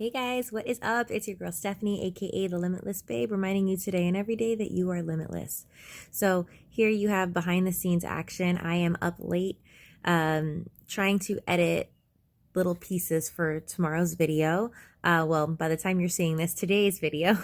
Hey guys, what is up? It's your girl Stephanie, aka the Limitless Babe, reminding you today and every day that you are limitless. So, here you have behind the scenes action. I am up late trying to edit little pieces for tomorrow's video. Well, by the time you're seeing this, today's video.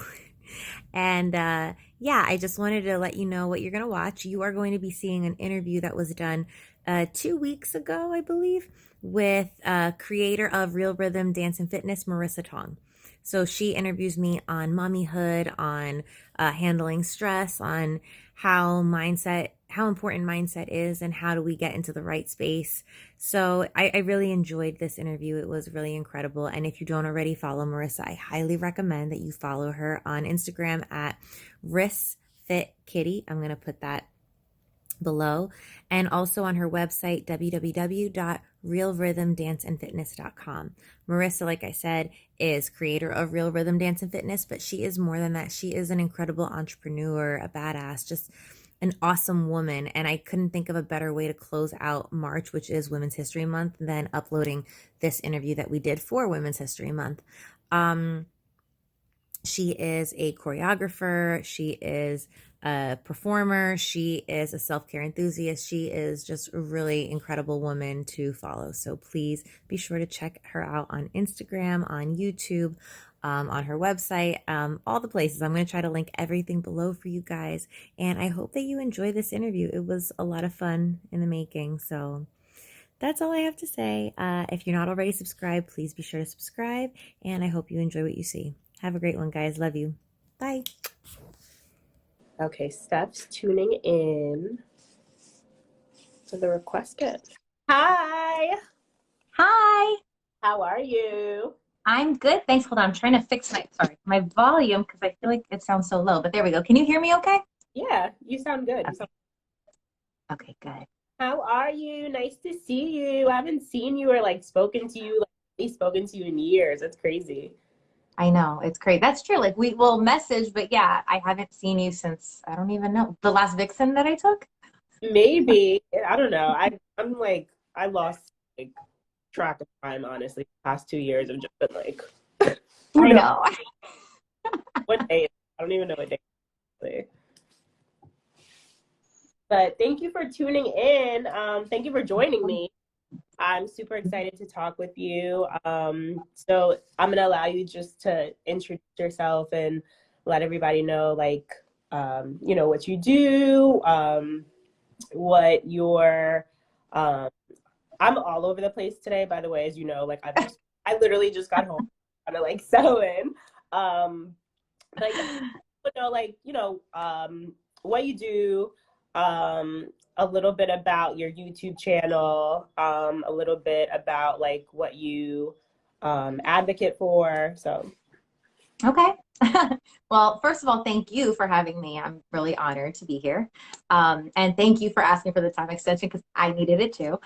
And yeah, I just wanted to let you know what you're going to watch. You are going to be seeing an interview that was done 2 weeks ago, I believe, with creator of Real Rhythm Dance and Fitness, Marissa Tonge. So she interviews me on mommyhood, on handling stress, on how important mindset is, and how do we get into the right space. So I really enjoyed this interview. It was really incredible. And if you don't already follow Marissa, I highly recommend that you follow her on Instagram at RissFitKitty. I'm going to put that below, and also on her website www.realrhythmdanceandfitness.com. Marissa, like I said, is creator of Real Rhythm Dance and Fitness, but she is more than that. She is an incredible entrepreneur, a badass, just an awesome woman, and I couldn't think of a better way to close out March, which is Women's History Month, than uploading this interview that we did for Women's History Month. She is a choreographer. She is a performer. She is a self-care enthusiast. She is just a really incredible woman to follow. So please be sure to check her out on Instagram, on YouTube, on her website, all the places. I'm going to try to link everything below for you guys. And I hope that you enjoy this interview. It was a lot of fun in the making. So that's all I have to say. If you're not already subscribed, please be sure to subscribe. And I hope you enjoy what you see. Have a great one, guys. Love you. Bye. Okay, Steph's tuning in to the request kit. Hi, Hi, how are you? I'm good. Thanks. Hold on. I'm trying to fix my volume because I feel like it sounds so low. But there we go. Can you hear me okay? Yeah, you sound good. Okay. Okay, good. How are you? Nice to see you. I haven't seen you or spoken to you, spoken to you in years. That's crazy. I know. It's great. That's true. Like we will message, but yeah, I haven't seen you since I don't even know. The last Vixen that I took? Maybe. I don't know. I lost track of time, honestly. The past 2 years have just been who I knows know. what day. I don't even know what day. But thank you for tuning in. Thank you for joining me. I'm super excited to talk with you. So I'm gonna allow you just to introduce yourself and let everybody know, what you do, what your. I'm all over the place today, by the way, as you know. I literally just got home, kind of settle in. But what you do. A little bit about your YouTube channel, a little bit about what you advocate for. So, Okay. Well, first of all, thank you for having me. I'm really honored to be here. And thank you for asking for the time extension because I needed it too.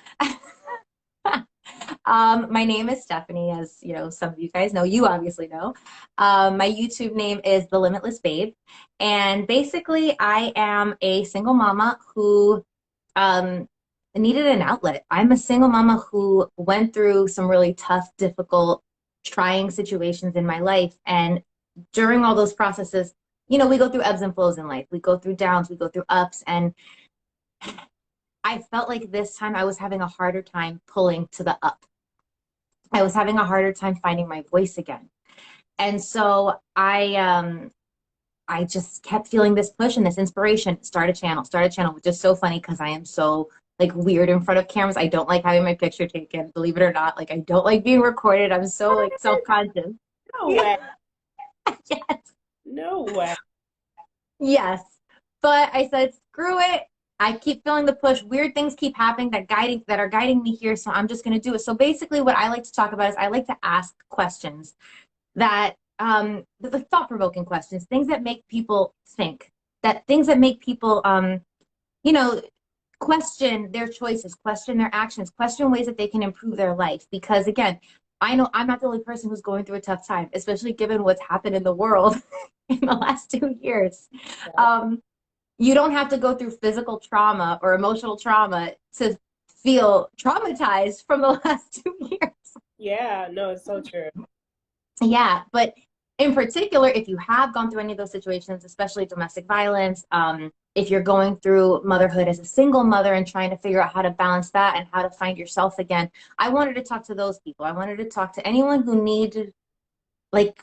My name is Stephanie, as you know, some of you guys know, you obviously know. My YouTube name is The Limitless Babe. And basically, I am a single mama who needed an outlet. I'm a single mama who went through some really tough, difficult, trying situations in my life. And during all those processes, you know, we go through ebbs and flows in life. We go through downs, we go through ups. And I felt like this time I was having a harder time pulling to the up. I was having a harder time finding my voice again. And so I just kept feeling this push and this inspiration. Start a channel, which is so funny because I am so weird in front of cameras. I don't like having my picture taken, believe it or not. I don't like being recorded. I'm so self-conscious. no way. Yes. No way. Yes. But I said, screw it. I keep feeling the push. Weird things keep happening that are guiding me here. So I'm just going to do it. So basically what I like to talk about is I like to ask questions that the thought-provoking questions, things that make people think, things that make people you know, question their choices, question their actions, question ways that they can improve their life. Because again, I know I'm not the only person who's going through a tough time, especially given what's happened in the world in the last 2 years. You don't have to go through physical trauma or emotional trauma to feel traumatized from the last 2 years. Yeah, no, it's so true. Yeah, but in particular, if you have gone through any of those situations, especially domestic violence, if you're going through motherhood as a single mother and trying to figure out how to balance that and how to find yourself again, I wanted to talk to those people. I wanted to talk to anyone who needed like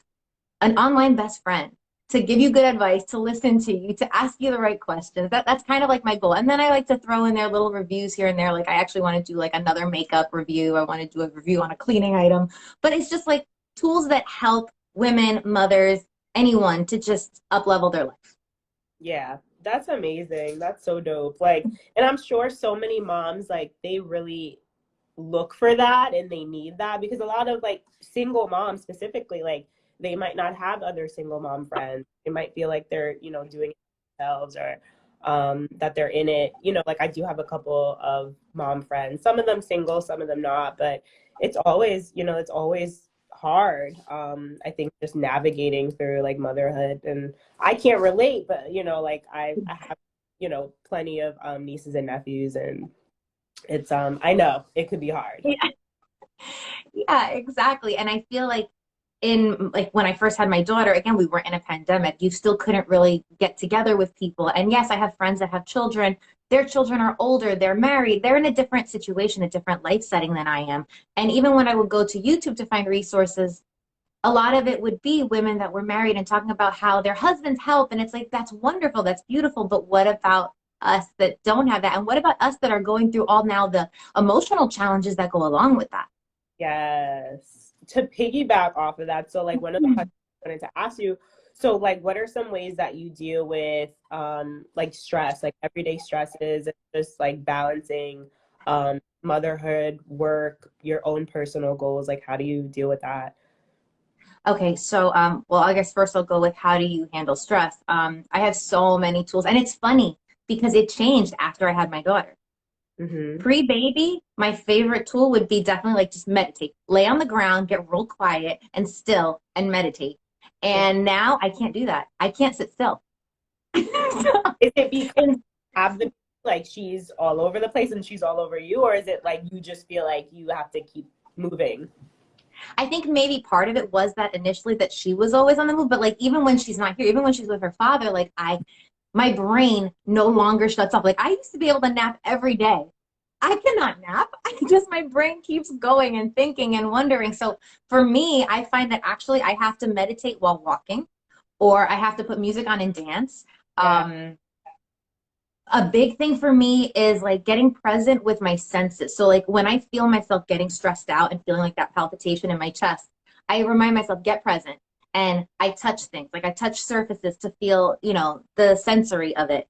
an online best friend to give you good advice, to listen to you, to ask you the right questions. That's kind of like my goal. And then I like to throw in their little reviews here and there. Like I actually want to do like another makeup review. I want to do a review on a cleaning item. But it's just like tools that help women, mothers, anyone to just up level their life. Yeah, that's amazing. That's so dope. Like, and I'm sure so many moms, like, they really look for that and they need that because a lot of like single moms specifically, like, they might not have other single mom friends. They might feel like they're, doing it themselves or that they're in it. Like I do have a couple of mom friends, some of them single, some of them not, but it's always hard. I think just navigating through like motherhood, and I can't relate, but like I have, plenty of nieces and nephews, and it's I know it could be hard. Yeah, yeah, exactly. And I feel like in like when I first had my daughter, again, we were in a pandemic. You still couldn't really get together with people. And yes, I have friends that have children. Their children are older, they're married, they're in a different situation, a different life setting than I am. And even when I would go to YouTube to find resources, a lot of it would be women that were married and talking about how their husbands help. And it's like, that's wonderful, that's beautiful. But what about us that don't have that? And what about us that are going through all now the emotional challenges that go along with that? Yes. To piggyback off of that, so like one of the questions I wanted to ask you, so like what are some ways that you deal with like stress, like everyday stresses and just like balancing motherhood, work, your own personal goals, like how do you deal with that? Okay, so well, I guess first I'll go with how do you handle stress? I have so many tools, and it's funny because it changed after I had my daughter. Mm-hmm. Pre-baby, my favorite tool would be definitely like just meditate, lay on the ground, get real quiet and still, and meditate. And now I can't do that. I can't sit still. Is it because you have the like she's all over the place and she's all over you, or is it like you just feel like you have to keep moving? I think maybe part of it was that initially that she was always on the move, but like even when she's not here, even when she's with her father, like my brain no longer shuts off. Like I used to be able to nap every day. I cannot nap. My brain keeps going and thinking and wondering. So for me, I find that actually I have to meditate while walking, or I have to put music on and dance. Yeah. A big thing for me is like getting present with my senses. So like when I feel myself getting stressed out and feeling like that palpitation in my chest, I remind myself, get present. And I touch things, like I touch surfaces to feel, the sensory of it.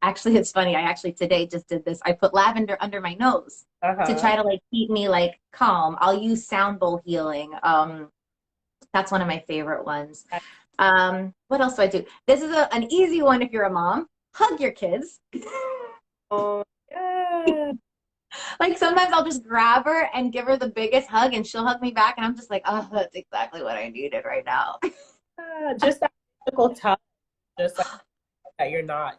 Actually, it's funny. I actually today just did this. I put lavender under my nose to Uh-huh. try to like keep me like calm. I'll use sound bowl healing. That's one of my favorite ones. What else do I do? This is an easy one if you're a mom. Hug your kids. Oh, yeah. Like sometimes I'll just grab her and give her the biggest hug and she'll hug me back and I'm just like, oh, that's exactly what I needed right now. Just that physical touch, just like that you're not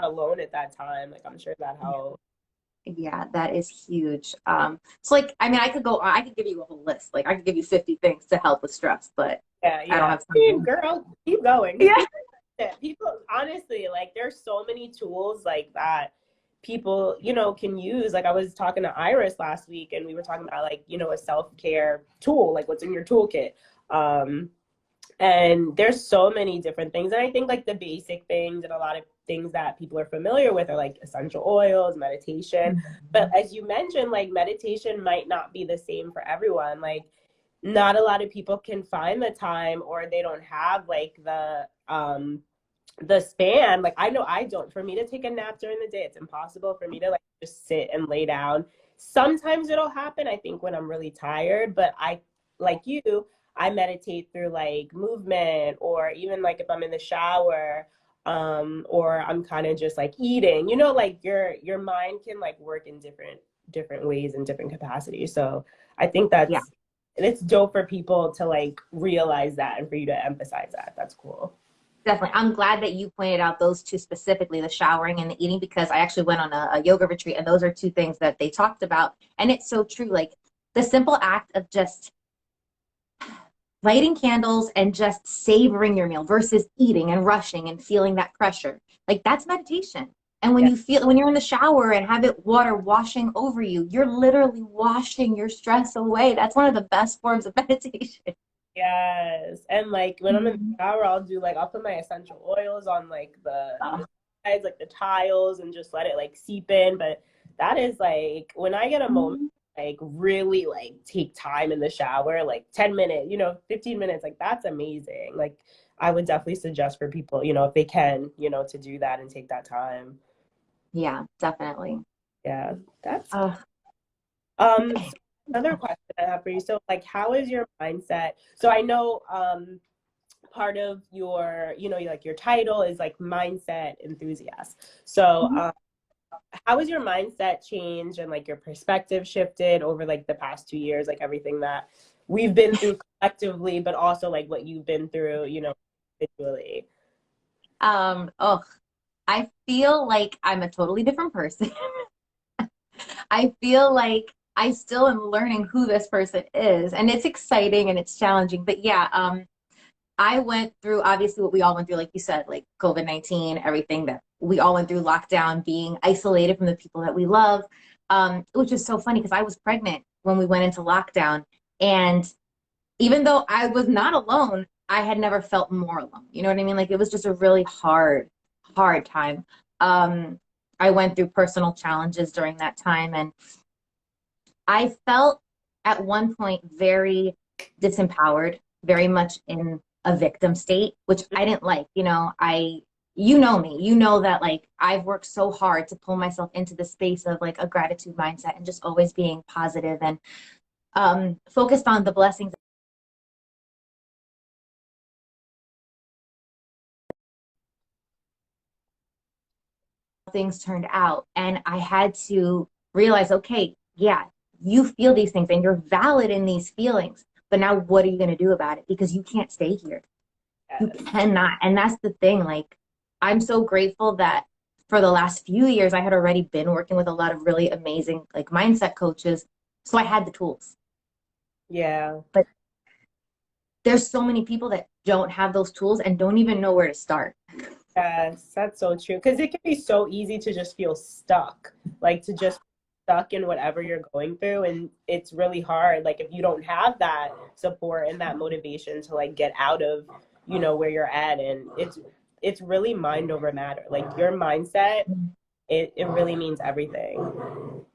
alone at that time. Like I'm sure that helps. Yeah, that is huge. So like, I mean, I could give you a whole list. Like I could give you 50 things to help with stress, but Yeah, I don't yeah. have time. Girl, keep going. Yeah. Yeah, people honestly, like there's so many tools like that people, can use. Like I was talking to Iris last week and we were talking about like, a self-care tool, like what's in your toolkit. Um, and there's so many different things. And I think like the basic things and a lot of things that people are familiar with are like essential oils, meditation. But as you mentioned, like meditation might not be the same for everyone. Like not a lot of people can find the time or they don't have like the span. Like I know I don't. For me to take a nap during the day, it's impossible for me to like just sit and lay down. Sometimes it'll happen, I think, when I'm really tired, but I, like you, I meditate through like movement or even like if I'm in the shower, or I'm kind of just like eating, like your mind can like work in different ways and different capacities. So I think Yeah, it's dope for people to like realize that and for you to emphasize that. That's cool. definitely. I'm glad that you pointed out those two specifically, the showering and the eating, because I actually went on a yoga retreat and those are two things that they talked about. And it's so true. Like the simple act of just lighting candles and just savoring your meal versus eating and rushing and feeling that pressure. Like that's meditation. And when Yeah. you feel, when you're in the shower and have it water washing over you, you're literally washing your stress away. That's one of the best forms of meditation. Yes. And like when I'm in the shower, I'll put my essential oils on like the sides, like the tiles, and just let it like seep in. But that is like when I get a moment, like really like take time in the shower, like 10 minutes, 15 minutes, like that's amazing. Like I would definitely suggest for people, if they can, to do that and take that time. Yeah, definitely. Yeah, that's Uh, so another question I have for you. So like how is your mindset? So I know part of your, like your title is like mindset enthusiast. So how has your mindset changed and like your perspective shifted over like the past 2 years, like everything that we've been through collectively, but also like what you've been through, individually? oh, I feel like I'm a totally different person. I feel like I still am learning who this person is, and it's exciting and it's challenging. But yeah, I went through obviously what we all went through, like you said, like COVID-19, everything that we all went through, lockdown, being isolated from the people that we love, which is so funny because I was pregnant when we went into lockdown. And even though I was not alone, I had never felt more alone. You know what I mean? Like it was just a really hard time. I went through personal challenges during that time, and I felt at one point very disempowered, very much in a victim state, which I didn't like. You know me, you know that like I've worked so hard to pull myself into the space of like a gratitude mindset and just always being positive and focused on the blessings things turned out. And I had to realize, okay, yeah, you feel these things and you're valid in these feelings. But now what are you going to do about it? Because you can't stay here. You Yes. cannot. And that's the thing. Like, I'm so grateful that for the last few years, I had already been working with a lot of really amazing, like, mindset coaches. So I had the tools. Yeah. But there's so many people that don't have those tools and don't even know where to start. Yes, that's so true. Because it can be so easy to just feel stuck, like to just stuck in whatever you're going through. And it's really hard. Like if you don't have that support and that motivation to like get out of, where you're at. And it's really mind over matter. Like your mindset, it really means everything.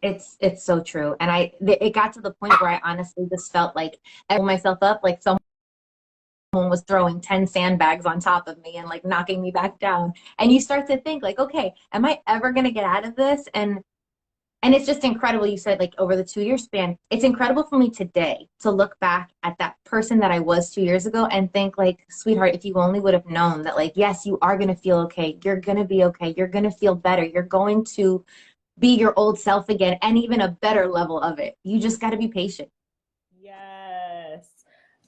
It's so true. And it got to the point where I honestly just felt like I pulled myself up, like someone was throwing 10 sandbags on top of me and like knocking me back down. And you start to think like, okay, am I ever going to get out of this? And it's just incredible. You said like over the 2 year span, it's incredible for me today to look back at that person that I was 2 years ago and think like, sweetheart, if you only would have known that like, yes, you are going to feel okay. You're going to be okay. You're going to feel better. You're going to be your old self again and even a better level of it. You just got to be patient. Yes.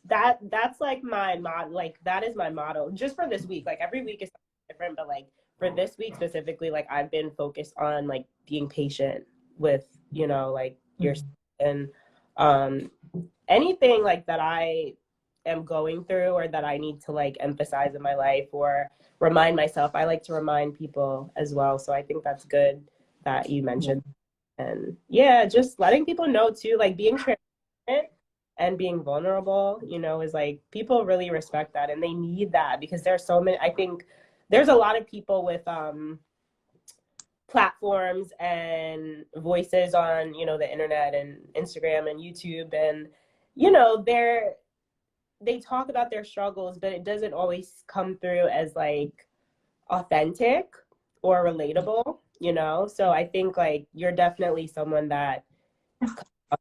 That's like my mod like that is my motto just for this week. Like every week is different, but like for this week specifically, like I've been focused on like being patient with, like your and um anything like that I am going through or that I need to like emphasize in my life or remind myself. I like to remind people as well. So I think that's good that you mentioned. And yeah, just letting people know too, like being transparent and being vulnerable, is like people really respect that and they need that because there's so many, I think there's a lot of people with platforms and voices on, the internet and Instagram and YouTube and they talk about their struggles, but it doesn't always come through as like authentic or relatable, So I think like you're definitely someone that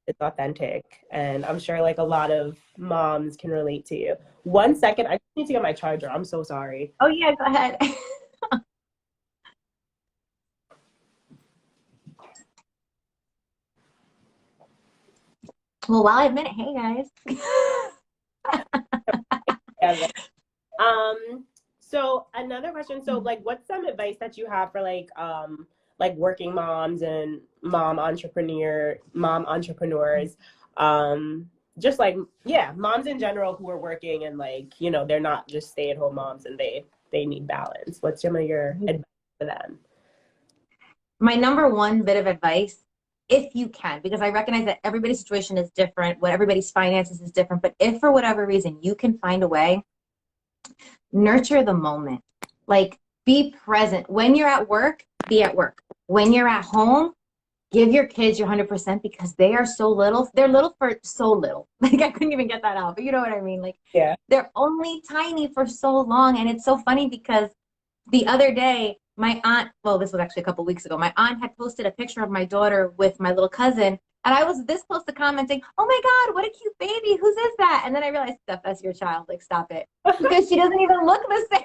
is authentic, and I'm sure like a lot of moms can relate to you. 1 second, I just need to get my charger. I'm so sorry. Oh yeah, go ahead. Well, while I have a minute, hey guys. Yeah. So another question. So like, what's some advice that you have for like working moms and mom entrepreneurs, just like, yeah, moms in general who are working and like, you know, they're not just stay-at-home moms and they need balance. What's some of your advice for them? My number one bit of advice, if you can, because I recognize that everybody's situation is different, what everybody's finances is different, but if for whatever reason you can find a way, nurture the moment. Like, be present. When you're at work, be at work. When you're at home, give your kids your 100% because they are so little. They're little for so little. Like, I couldn't even get that out, but you know what I mean? Like, Yeah. they're only tiny for so long. And it's so funny because the other day, my aunt, well, this was actually a couple weeks ago, my aunt had posted a picture of my daughter with my little cousin. And I was this close to commenting, oh my God, what a cute baby. Whose is that? And then I realized, Steph, that's your child. Like, stop it. Because she doesn't even look the same.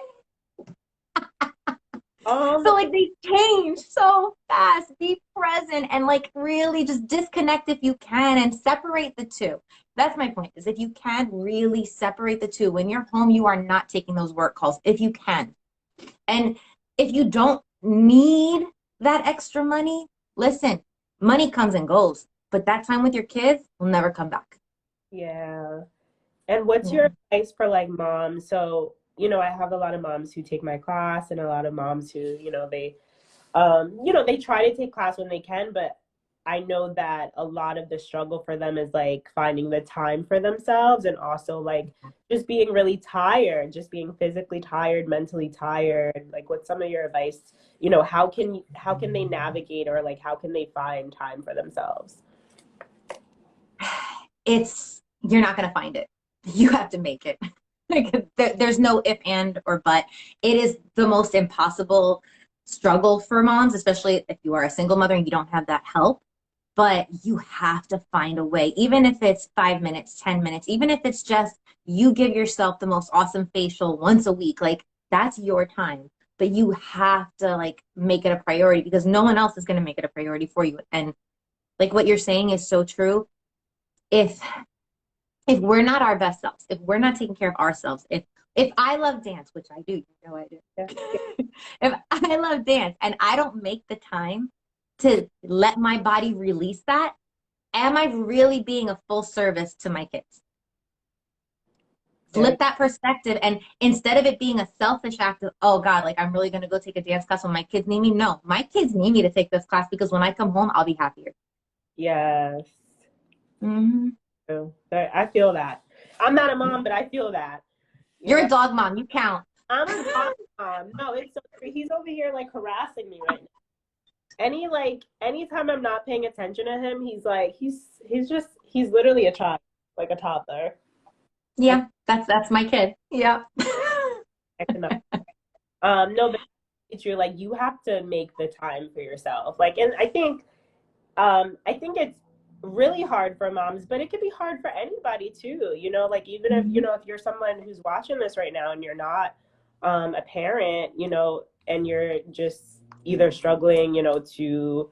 So like they change so fast. Be present and like really just disconnect if you can and separate the two. That's my point, is if you can really separate the two. When you're home, you are not taking those work calls if you can. And if you don't need that extra money, listen, money comes and goes, but that time with your kids will never come back. Yeah. And what's your advice for like moms? So, you know, I have a lot of moms who take my class and a lot of moms who, they try to take class when they can, but I know that a lot of the struggle for them is like finding the time for themselves and also like just being really tired, just being physically tired, mentally tired. Like, what's some of your advice? You know, how can they navigate or like how can they find time for themselves? You're not going to find it. You have to make it. Like, there's no if, and, or but. It is the most impossible struggle for moms, especially if you are a single mother and you don't have that help. But you have to find a way, even if it's 5 minutes, 10 minutes, even if it's just you give yourself the most awesome facial once a week, like that's your time. But you have to like make it a priority because no one else is going to make it a priority for you. And like what you're saying is so true. If we're not our best selves, if we're not taking care of ourselves, if I love dance, which I do, you know I do. If I love dance and I don't make the time to let my body release that, am I really being a full service to my kids? Flip that perspective, and instead of it being a selfish act of, oh God, like I'm really going to go take a dance class when my kids need me. No, my kids need me to take this class because when I come home, I'll be happier. Yes. Mm-hmm. I feel that. I'm not a mom, but I feel that. You're a dog mom. You count. I'm a dog mom. No, it's so true. He's over here like harassing me right now. Anytime I'm not paying attention to him, he's literally a child, like a toddler. Yeah, that's my kid. Yeah. No, but it's true. Like you have to make the time for yourself. Like, and I think it's really hard for moms, but it could be hard for anybody too. You know, like even if if you're someone who's watching this right now and you're not a parent, you know, and you're just either struggling, you know, to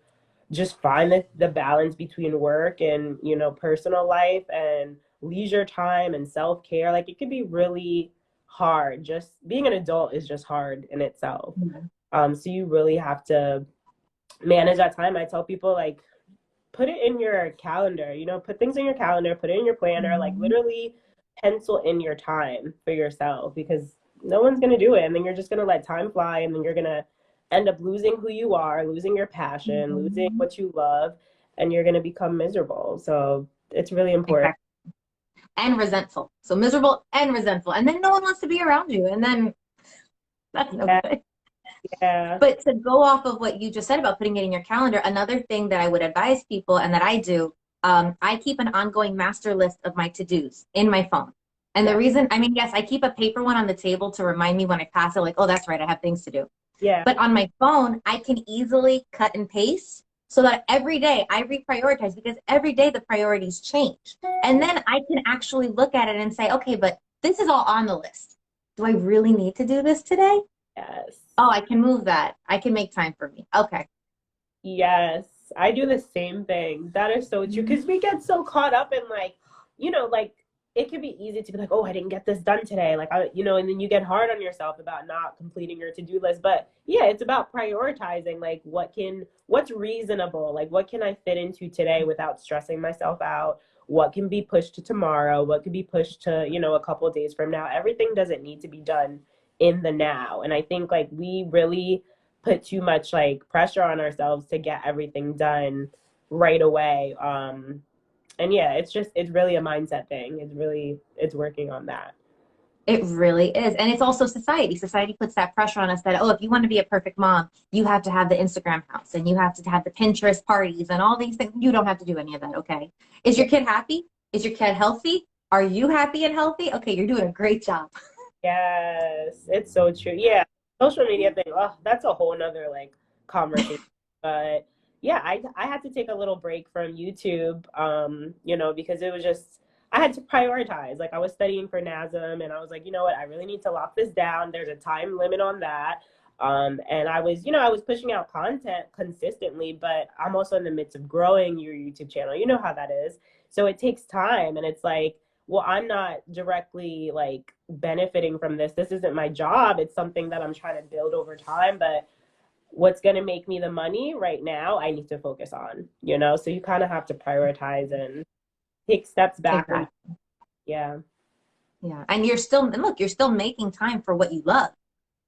just find the balance between work and, you know, personal life and leisure time and self-care, like it could be really hard. Just being an adult is just hard in itself. So you really have to manage that time. I tell people like put it in your calendar, you know, put things in your calendar, put it in your planner, like literally pencil in your time for yourself because no one's going to do it. And then you're just going to let time fly and then you're going to end up losing who you are, losing your passion, losing what you love, and you're going to become miserable. So it's really important. Exactly. And resentful. So miserable and resentful. And then no one wants to be around you. And then that's no good. Yeah. But to go off of what you just said about putting it in your calendar, another thing that I would advise people and that I do, I keep an ongoing master list of my to-dos in my phone. And the reason, I mean, yes, I keep a paper one on the table to remind me when I pass it, like, oh, that's right, I have things to do. Yeah. But on my phone, I can easily cut and paste so that every day I reprioritize because every day the priorities change. And then I can actually look at it and say, okay, but this is all on the list. Do I really need to do this today? Yes. Oh, I can move that. I can make time for me. Okay. Yes. I do the same thing. That is so true. Because we get so caught up in like, you know, like it can be easy to be like, oh, I didn't get this done today. Like, and then you get hard on yourself about not completing your to-do list. But yeah, it's about prioritizing, like what's reasonable? Like what can I fit into today without stressing myself out? what can be pushed to tomorrow, what can be pushed to, you know, a couple of days from now. Everything doesn't need to be done in the now. And I think like we really put too much like pressure on ourselves to get everything done right away. And yeah, it's really a mindset thing. It's working on that. It really is. And it's also society. Society puts that pressure on us that, oh, if you want to be a perfect mom, you have to have the Instagram house and you have to have the Pinterest parties and all these things. You don't have to do any of that, okay? Is your kid happy? Is your kid healthy? Are you happy and healthy? Okay, you're doing a great job. Yes, it's so true. Yeah, social media thing, oh, that's a whole nother like conversation. But yeah, I had to take a little break from YouTube, you know, because it was just I had to prioritize. Like I was studying for NASM and I was like, you know what, I really need to lock this down. There's a time limit on that. And I was, you know, I was pushing out content consistently, but I'm also in the midst of growing your YouTube channel. You know how that is. So it takes time and it's like, well, I'm not directly like benefiting from this. This isn't my job. It's something that I'm trying to build over time, but what's going to make me the money right now, I need to focus on, you know? So you kind of have to prioritize and take steps back. Exactly. Yeah. Yeah. And you're still, and look, you're still making time for what you love.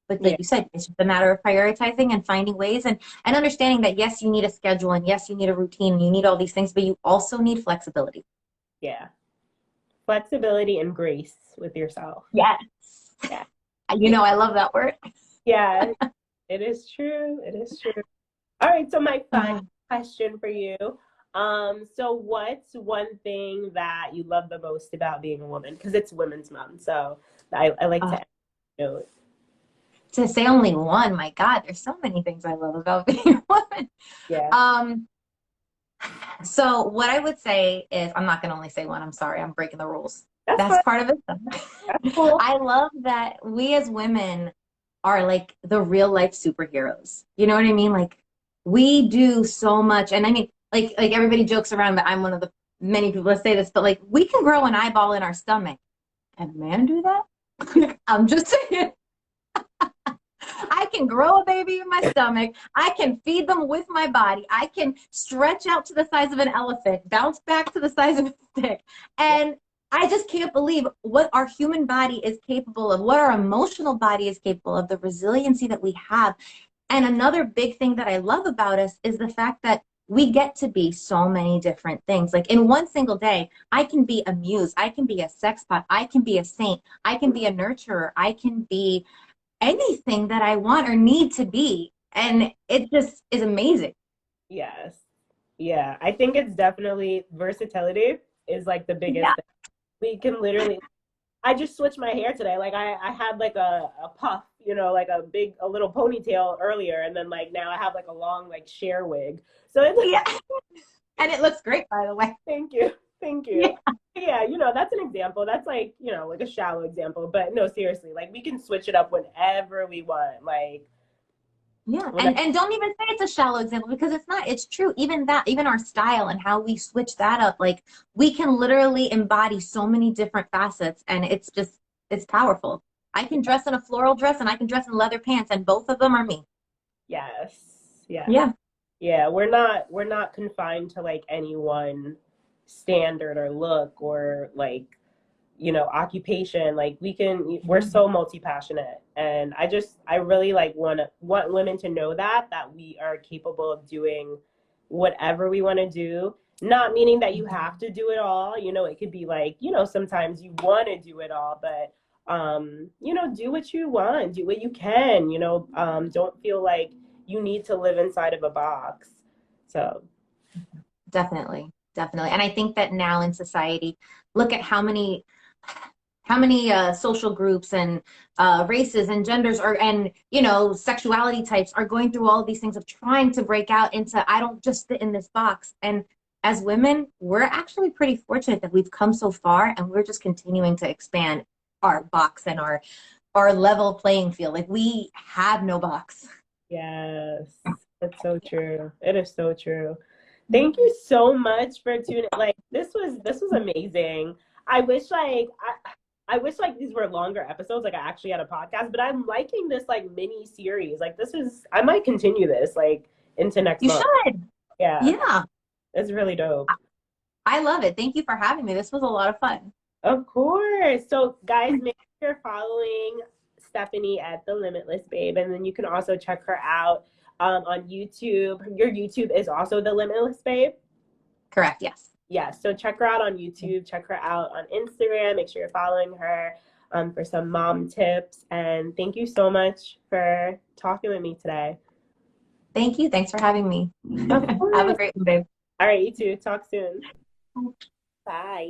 But like Yeah. you said, it's just a matter of prioritizing and finding ways and understanding that, yes, you need a schedule and yes, you need a routine and you need all these things, but you also need flexibility. Yeah. Flexibility and grace with yourself. Yes. Yeah. You know, I love that word. Yeah. It is true. It is true. All right. So my final question for you. So what's one thing that you love the most about being a woman? Because it's Women's Month. So I like to note. To say only one, my God, there's so many things I love about being a woman. Yeah. So what I would say is, I'm not going to only say one. I'm sorry. I'm breaking the rules. That's That's fine. part of it. That's cool. I love that we as women are like the real life superheroes. You know what I mean? Like we do so much. And I mean, like everybody jokes around that I'm one of the many people that say this, but like we can grow an eyeball in our stomach. Can a man do that? I'm just saying. I can grow a baby in my stomach. I can feed them with my body. I can stretch out to the size of an elephant, bounce back to the size of a stick. And I just can't believe what our human body is capable of, what our emotional body is capable of, the resiliency that we have. And another big thing that I love about us is the fact that we get to be so many different things. Like in one single day, I can be a muse, I can be a sexpot, I can be a saint, I can be a nurturer, I can be anything that I want or need to be. And it just is amazing. Yes. Yeah. I think it's definitely versatility is like the biggest thing. We can literally I just switched my hair today. Like I had like a puff, you know, like a little ponytail earlier, and then like now I have like a long like sheer wig. So it's And it looks great, by the way. Thank you. Thank you. Yeah, you know, that's an example. That's like, you know, like a shallow example. But no, seriously, like we can switch it up whenever we want. Like and don't even say it's a shallow example because it's not. It's true. Even that, even our style and how we switch that up, like we can literally embody so many different facets, and it's powerful. I can dress in a floral dress and I can dress in leather pants, and both of them are me. Yes. Yeah. Yeah. Yeah. We're not confined to like any one standard or look or like, you know, occupation. Like we're so multi-passionate, and I really like want women to know that we are capable of doing whatever we want to do, not meaning that you have to do it all. You know, it could be like, you know, sometimes you want to do it all, but you know, do what you want, do what you can, you know, don't feel like you need to live inside of a box. So Definitely. And I think that now in society, look at how many social groups and races and genders are, and you know, sexuality types are going through all of these things of trying to break out into, I don't just fit in this box. And as women, we're actually pretty fortunate that we've come so far, and we're just continuing to expand our box and our level playing field. Like we have no box. yes, that's so true. It is so true. Thank you so much for tuning. Like this was amazing. I wish I wish like these were longer episodes. Like I actually had a podcast, but I'm liking this like mini series. Like I might continue this like into next month. You should. Yeah. Yeah. It's really dope. I love it. Thank you for having me. This was a lot of fun. Of course. So guys, make sure you're following Stephanie at the Limitless Babe, and then you can also check her out on YouTube. Your YouTube is also the Limitless Babe. Correct. Yes. Yeah. So check her out on YouTube. Check her out on Instagram. Make sure you're following her for some mom tips. And thank you so much for talking with me today. Thank you. Thanks for having me. Of Have a course. great one, babe. All right. You too. Talk soon. Bye.